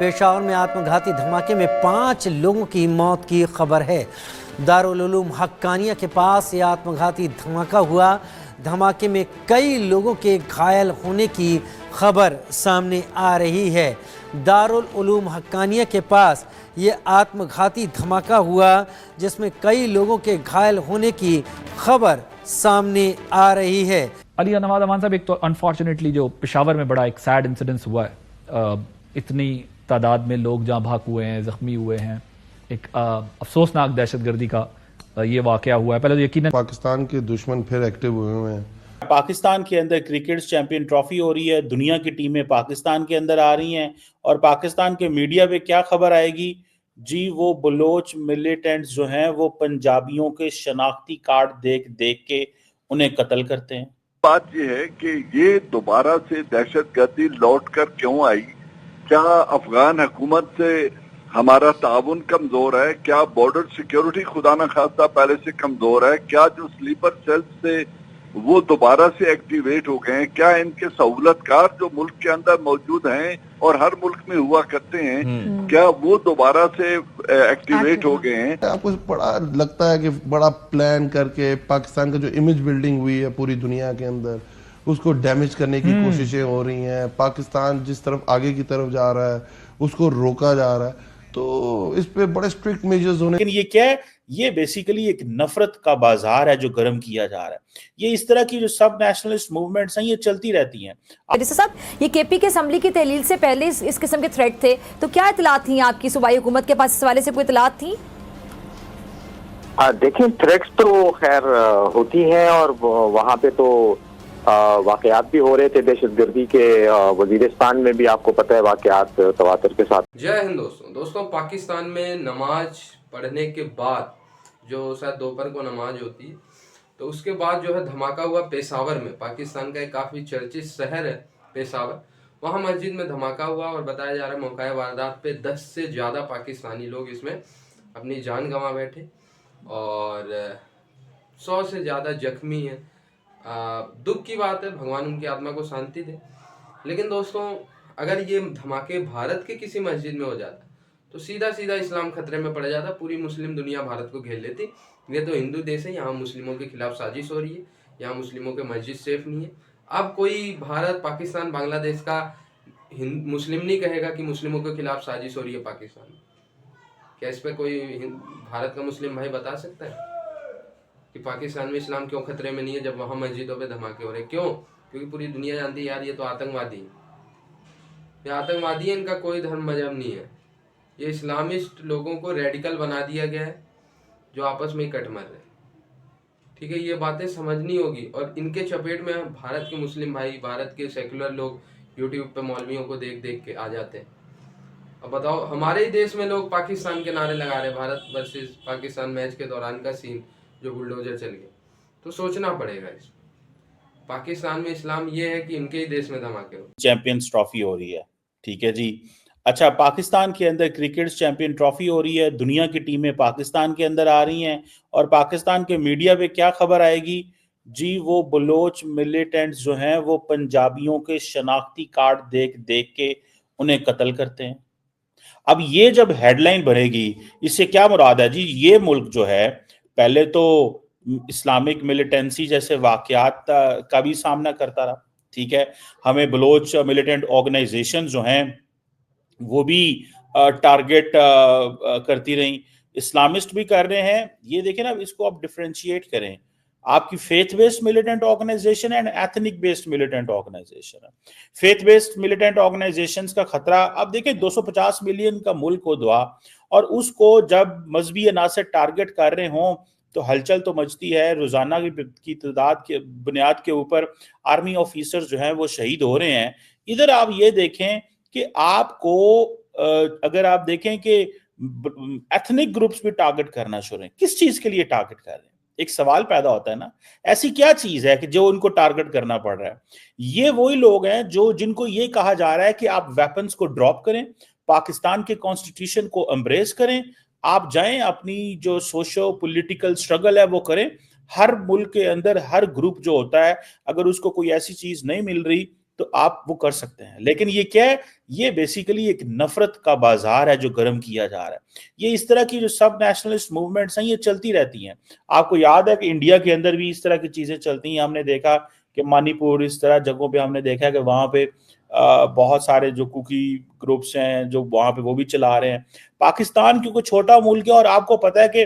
पेशावर में आत्मघाती धमाके में 5 लोगों की मौत की खबर है। दारुल उलूम हक्कानिया के पास यह आत्मघाती धमाका हुआ। धमाके में कई लोगों के घायल होने की खबर सामने आ रही है। दारुल उलूम हक्कानिया के पास ये आत्मघाती धमाका हुआ जिसमें कई लोगों के घायल होने की खबर सामने आ रही है। अली नवाज अमान साहब, एक तो अनफॉर्चुनेटली जो पेशावर में बड़ा एक सैड इंसिडेंस हुआ है, इतनी तादाद में लोग जहाँ भाग हुए हैं, जख्मी हुए हैं, एक अफसोसनाक दहशतगर्दी का ये वाकया हुआ है। पहले तो यकीनन पाकिस्तान के दुश्मन फिर एक्टिव हुए हैं। पाकिस्तान के अंदर क्रिकेट चैंपियन ट्रॉफी हो रही है, दुनिया की टीमें पाकिस्तान के अंदर आ रही हैं और पाकिस्तान के मीडिया पे क्या खबर आएगी जी, वो बलोच मिलिटेंट्स जो हैं वो पंजाबियों के शनाख्ती कार्ड देख देख के उन्हें कत्ल करते हैं। बात यह है कि ये दोबारा से दहशतगर्दी लौट कर क्यों आई? क्या अफगान हुकूमत से हमारा ताउन कमजोर है? क्या बॉर्डर सिक्योरिटी खुदा न खास्ता पहले से कमजोर है? क्या जो स्लीपर सेल्स से वो दोबारा से एक्टिवेट हो गए हैं? क्या इनके सहूलतकार जो मुल्क के अंदर मौजूद हैं और हर मुल्क में हुआ करते हैं, क्या वो दोबारा से एक्टिवेट हो गए हैं? आपको बड़ा लगता है कि बड़ा प्लान करके पाकिस्तान का जो इमेज बिल्डिंग हुई है पूरी दुनिया के अंदर, उसको डैमेज करने की कोशिशें हो रही हैं। पाकिस्तान जिस तरफ आगे की तरफ जा रहा है उसको रोका जा रहा है, तो इस पे बड़े स्ट्रिक्ट मेजर्स होने। लेकिन ये क्या है? ये बेसिकली एक नफरत का बाजार है जो गर्म किया जा रहा है। ये इस तरह की जो सब नेशनलिस्ट मूवमेंट्स हैं ये चलती रहती हैं। साहब, ये केपी के असम्बली की तहलील से पहले इस किस्म के थ्रेट थे, तो क्या इतलात थी आपकी सूबाई हुकूमत के पास? इस वाले से कोई इतलात थी? देखिए, थ्रेट्स तो खैर होती हैं और वहाँ पे तो वाकयात भी हो रहे थे दहशतगर्दी के। वजीरिस्तान में भी आपको पता है वाकयात तवातर के साथ। जय हिंद दोस्तों, पाकिस्तान में नमाज पढ़ने के बाद जो शायद दोपहर को नमाज होती है, तो उसके बाद जो है धमाका हुआ पेशावर में। पाकिस्तान का एक काफ़ी चर्चित शहर है पेशावर, वहाँ मस्जिद में धमाका हुआ और बताया जा रहा है मौका वारदात पे 10 से ज़्यादा पाकिस्तानी लोग इसमें अपनी जान गंवा बैठे और 100 से ज़्यादा जख्मी हैं। दुख की बात है, भगवान उनकी आत्मा को शांति दे। लेकिन दोस्तों, अगर ये धमाके भारत के किसी मस्जिद में हो जाता तो सीधा सीधा इस्लाम खतरे में पड़ जाता, पूरी मुस्लिम दुनिया भारत को घेर लेती। ये तो हिंदू देश है, यहाँ मुस्लिमों के खिलाफ साजिश हो रही है, यहाँ मुस्लिमों के मस्जिद सेफ नहीं है। अब कोई भारत, पाकिस्तान, बांग्लादेश का मुस्लिम नहीं कहेगा कि मुस्लिमों के खिलाफ साजिश हो रही है पाकिस्तान में। क्या इस पर कोई भारत का मुस्लिम भाई बता सकता है कि पाकिस्तान में इस्लाम क्यों खतरे में नहीं है जब वहाँ मस्जिदों पे धमाके हो रहे? क्यों? क्योंकि पूरी दुनिया जानती है यार ये तो आतंकवादी है, ये आतंकवादी है, इनका कोई धर्म मजहब नहीं है। ये इस्लामिस्ट लोगों को रेडिकल बना दिया गया है जो आपस में ही कट मर रहे हैं। ठीक है, ये बातें समझनी होगी और इनके चपेट में भारत के मुस्लिम भाई, भारत के सेकुलर लोग यूट्यूब पे मौलवियों को देख देख के आ जाते हैं। अब बताओ, हमारे ही देश में लोग पाकिस्तान के नारे लगा रहे, भारत वर्सेस पाकिस्तान मैच के दौरान का सीन जो बुलडोजर चल गया। तो सोचना पड़ेगा इस पाकिस्तान में इस्लाम ये है कि इनके ही देश में धमाके हो। चैंपियंस ट्रॉफी हो रही है, ठीक है जी। अच्छा, पाकिस्तान के अंदर क्रिकेट चैंपियन ट्रॉफी हो रही है, दुनिया की टीमें पाकिस्तान के अंदर आ रही हैं और पाकिस्तान के मीडिया पे क्या खबर आएगी जी, वो बलोच मिलिटेंट्स जो हैं वो पंजाबियों के शनाख्ती कार्ड देख देख के उन्हें कत्ल करते हैं। अब ये जब हेडलाइन बनेगी, इससे क्या मुराद है जी? ये मुल्क जो है पहले तो इस्लामिक मिलिटेंसी जैसे वाकयात का भी सामना करता रहा, ठीक है। हमें बलोच मिलिटेंट ऑर्गेनाइजेशन जो हैं वो भी टारगेट करती रही, इस्लामिस्ट भी कर रहे हैं। ये देखें ना, इसको आप डिफरेंशिएट करें, आपकी faith based militant organisation and ethnic based militant organisation है। फेथ बेस्ड मिलिटेंट ऑर्गेनाइजेशंस का खतरा, अब देखें 250 मिलियन का मुल्क हो दुआ, और उसको जब मजहबी अनासर टारगेट कर रहे हों तो हलचल तो मचती है। रोजाना की तादाद के बुनियाद के ऊपर आर्मी ऑफिसर्स जो हैं वो शहीद हो रहे हैं। इधर आप ये देखें कि आपको अगर आप देखें कि एथनिक ग्रुप्स भी टारगेट करना शुरू हैं, किस चीज के लिए टारगेट कर रहे हैं? एक सवाल पैदा होता है ना, ऐसी क्या चीज है कि जो उनको टारगेट करना पड़ रहा है? ये वही लोग हैं जो जिनको ये कहा जा रहा है कि आप वेपन्स को ड्रॉप करें, पाकिस्तान के कॉन्स्टिट्यूशन को एम्ब्रेस करें, आप जाएं अपनी जो सोशो पॉलिटिकल स्ट्रगल है वो करें। हर मुल्क के अंदर हर ग्रुप जो होता है, अगर उसको कोई ऐसी चीज नहीं मिल रही तो तो आप वो कर सकते हैं। लेकिन ये क्या है, ये बेसिकली एक नफरत का बाजार है जो गर्म किया जा रहा है। ये इस तरह की जो सब नेशनलिस्ट मूवमेंट्स हैं ये चलती रहती हैं। आपको याद है कि इंडिया के अंदर भी इस तरह की चीजें चलती हैं। हमने देखा कि मणिपुर, इस तरह जगहों पे हमने देखा कि वहां पे बहुत सारे जो कुकी ग्रुप्स हैं जो वहां पे वो भी चला रहे हैं। पाकिस्तान क्योंकि छोटा मुल्क है और आपको पता है कि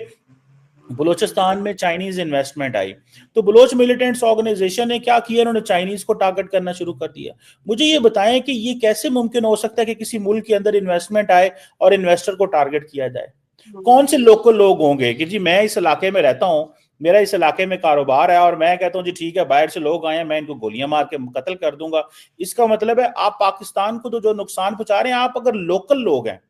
बलूचिस्तान में चाइनीज इन्वेस्टमेंट आई, तो बलोच मिलिटेंट्स ऑर्गेनाइजेशन ने क्या किया, उन्होंने चाइनीज को टारगेट करना शुरू कर दिया। मुझे ये बताएं कि ये कैसे मुमकिन हो सकता है कि किसी मुल्क के अंदर इन्वेस्टमेंट आए और इन्वेस्टर को टारगेट किया जाए? कौन से लोकल लोग होंगे कि जी मैं इस इलाके में रहता हूं, मेरा इस इलाके में कारोबार है और मैं कहता हूं जी ठीक है बाहर से लोग आए हैं, मैं इनको गोलियां मार के कत्ल कर दूंगा। इसका मतलब है आप पाकिस्तान को तो जो नुकसान पहुंचा रहे हैं, आप अगर लोकल लोग हैं,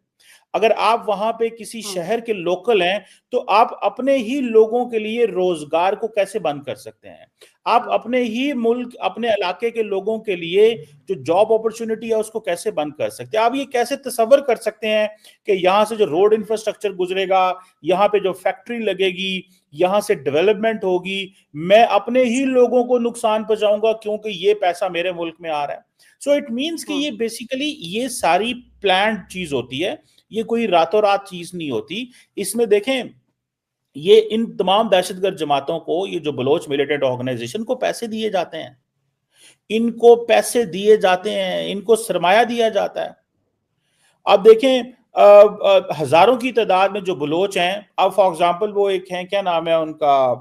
अगर आप वहां पे किसी शहर के लोकल हैं, तो आप अपने ही लोगों के लिए रोजगार को कैसे बंद कर सकते हैं? आप अपने ही मुल्क, अपने इलाके के लोगों के लिए जो जॉब अपॉर्चुनिटी है उसको कैसे बंद कर सकते हैं? आप ये कैसे तसव्वुर कर सकते हैं कि यहां से जो रोड इंफ्रास्ट्रक्चर गुजरेगा, यहां पे जो फैक्ट्री लगेगी, यहां से डेवलपमेंट होगी, मैं अपने ही लोगों को नुकसान पहुंचाऊंगा क्योंकि ये पैसा मेरे मुल्क में आ रहा है। सो इट मीन्स कि ये बेसिकली ये सारी प्लान्ड चीज होती है, ये कोई रातों रात चीज नहीं होती। इसमें देखें, ये इन तमाम दहशतगर्द जमातों को, ये जो बलोच मिलिटेंट ऑर्गेनाइजेशन को पैसे दिए जाते हैं, इनको पैसे दिए जाते हैं, इनको सरमाया दिया जाता है। अब देखें हजारों की तादाद में जो बलोच हैं, अब फॉर एग्जांपल वो एक हैं, क्या नाम है उनका,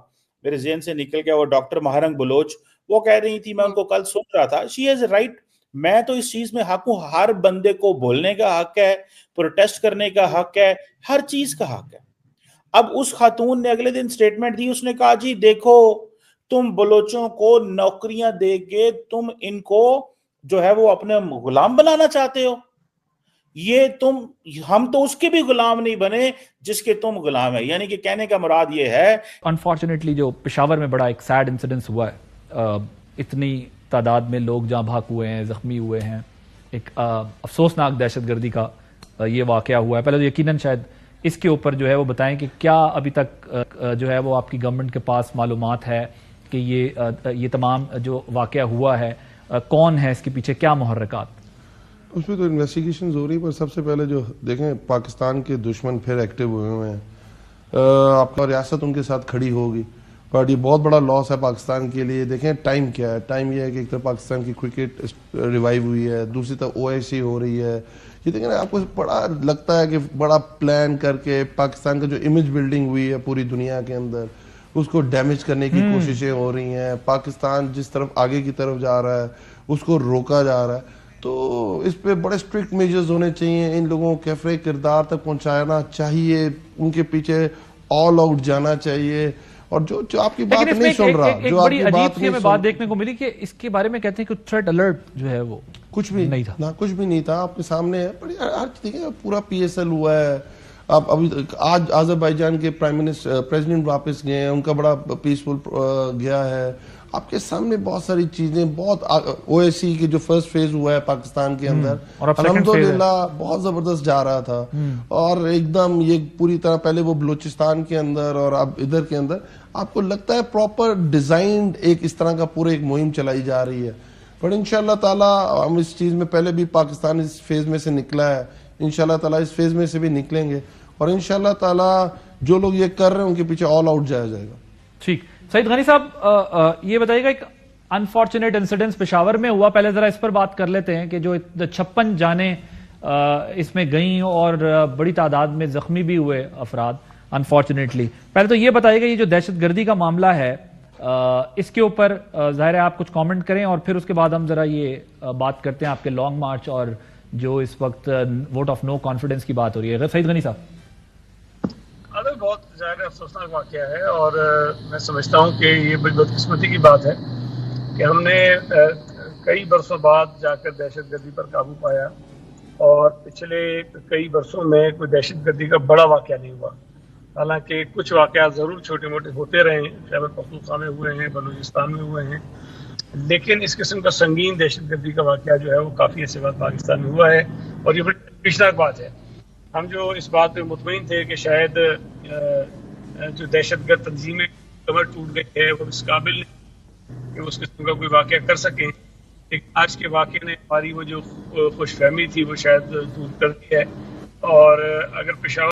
मेरे ज़हन से निकल गया, वो डॉक्टर महारंग बलोच, वो कह रही थी, मैं उनको कल सुन रहा था, शी इज राइट, मैं तो इस चीज में हक हूं, हर बंदे को बोलने का हक है, प्रोटेस्ट करने का हक है, हर चीज का हक है। अब उस खातून ने अगले दिन स्टेटमेंट दी, उसने कहा जी देखो तुम बलोचों को नौकरियां देके तुम इनको जो है वो अपने गुलाम बनाना चाहते हो, ये तुम, हम तो उसके भी गुलाम नहीं बने जिसके तुम गुलाम है। यानी कि कहने का मुराद ये है। अनफॉर्चुनेटली जो पेशावर में बड़ा एक सैड इंसिडेंस हुआ है, इतनी तादाद में लोग जहाँ भाग हुए हैं, जख्मी हुए हैं, एक अफसोसनाक दहशतगर्दी का ये वाकया हुआ है। पहले तो यकीनन शायद इसके ऊपर जो है वो बताएं कि क्या अभी तक जो है वो आपकी गवर्नमेंट के पास मालूमात है कि ये तमाम जो वाकया हुआ है, कौन है इसके पीछे, क्या मुहर्रिकात? उसमें तो इन्वेस्टिगेशन हो रही है, पर सबसे पहले जो देखें, पाकिस्तान के दुश्मन फिर एक्टिव हुए हैं, आपका रियासत उनके साथ खड़ी होगी, बट ये बहुत बड़ा लॉस है पाकिस्तान के लिए। देखें टाइम क्या है, टाइम ये है कि एक तरफ पाकिस्तान की क्रिकेट रिवाइव हुई है, दूसरी तरफ OIC हो रही है। ये देखें ना, आपको बड़ा लगता है कि बड़ा प्लान करके पाकिस्तान का जो इमेज बिल्डिंग हुई है पूरी दुनिया के अंदर, उसको डैमेज करने की कोशिशें हो रही हैं। पाकिस्तान जिस तरफ आगे की तरफ जा रहा है उसको रोका जा रहा है, तो इस पे बड़े स्ट्रिक्ट मेजर्स होने चाहिए। इन लोगों को कैफरे किरदार तक पहुंचाना चाहिए, उनके पीछे ऑल आउट जाना चाहिए। और जो आपकी बात नहीं सुन रहा, जो बड़ी अजीब सी हमें बात देखने को मिली कि इसके बारे में कहते हैं कि थ्रेट अलर्ट जो है वो कुछ भी नहीं था ना, कुछ भी नहीं था, आपके सामने है। बड़ी हर चीज पूरा PSL हुआ है। आप अभी आज अजरबैजान के प्रेसिडेंट वापस गए हैं, उनका बड़ा पीसफुल गया है। आपके सामने बहुत सारी चीजें, बहुत OIC के जो फर्स्ट फेज हुआ है पाकिस्तान के अंदर, अल्हम्दुलिल्लाह बहुत जबरदस्त जा रहा था। और एकदम ये पूरी तरह, पहले वो बलूचिस्तान के अंदर और अब इधर के अंदर, आपको लगता है प्रॉपर डिजाइंड एक इस तरह का पूरा एक मुहिम चलाई जा रही है। पर इंशाल्लाह ताला हम इस चीज में, पहले भी पाकिस्तान इस फेज में से निकला है, इंशाल्लाह ताला इस फेज में से भी निकलेंगे और इंशाल्लाह ताला जो लोग ये कर रहे हैं उनके पीछे ऑल आउट जाया जाएगा। ठीक, सईद गनी साहब ये बताइएगा, एक अनफॉर्चुनेट इंसिडेंस पेशावर में हुआ, पहले जरा इस पर बात कर लेते हैं कि जो 56 जाने इसमें गई और बड़ी तादाद में जख्मी भी हुए अफराद अनफॉर्चुनेटली। पहले तो ये बताइएगा, ये जो दहशतगर्दी का मामला है इसके ऊपर जाहिर है आप कुछ कमेंट करें और फिर उसके बाद हम जरा ये बात करते हैं आपके लॉन्ग मार्च और जो इस वक्त वोट ऑफ नो कॉन्फिडेंस की बात हो रही है। सईद गनी साहब। बहुत ज़्यादा अफसोसनाक वाक़या है और मैं समझता हूँ कि ये बड़ी बदकिस्मती की बात है कि हमने कई बरसों बाद जाकर दहशतगर्दी पर काबू पाया और पिछले कई बरसों में कोई दहशतगर्दी का बड़ा वाक़या नहीं हुआ। हालांकि कुछ वाक़यात ज़रूर छोटे मोटे होते रहे हैं, खैबर पख्तूनख्वा में हुए हैं, बलूचिस्तान में हुए हैं, लेकिन इस किस्म का संगीन दहशतगर्दी का वाक़या जो है वो काफ़ी अच्छे बाद पाकिस्तान में हुआ है और ये बड़ी तशवीशनाक बात है। हम जो इस बात पे मुतमईन थे कि शायद जो दहशतगर्द तंजीमें कमर टूट गई है वो इस काबिल कि उस किस्म का कोई वाक़या कर सकें, लेकिन आज के वाक़े ने हमारी वो जो खुशफहमी थी वो शायद दूर कर दी है। और अगर पेशावर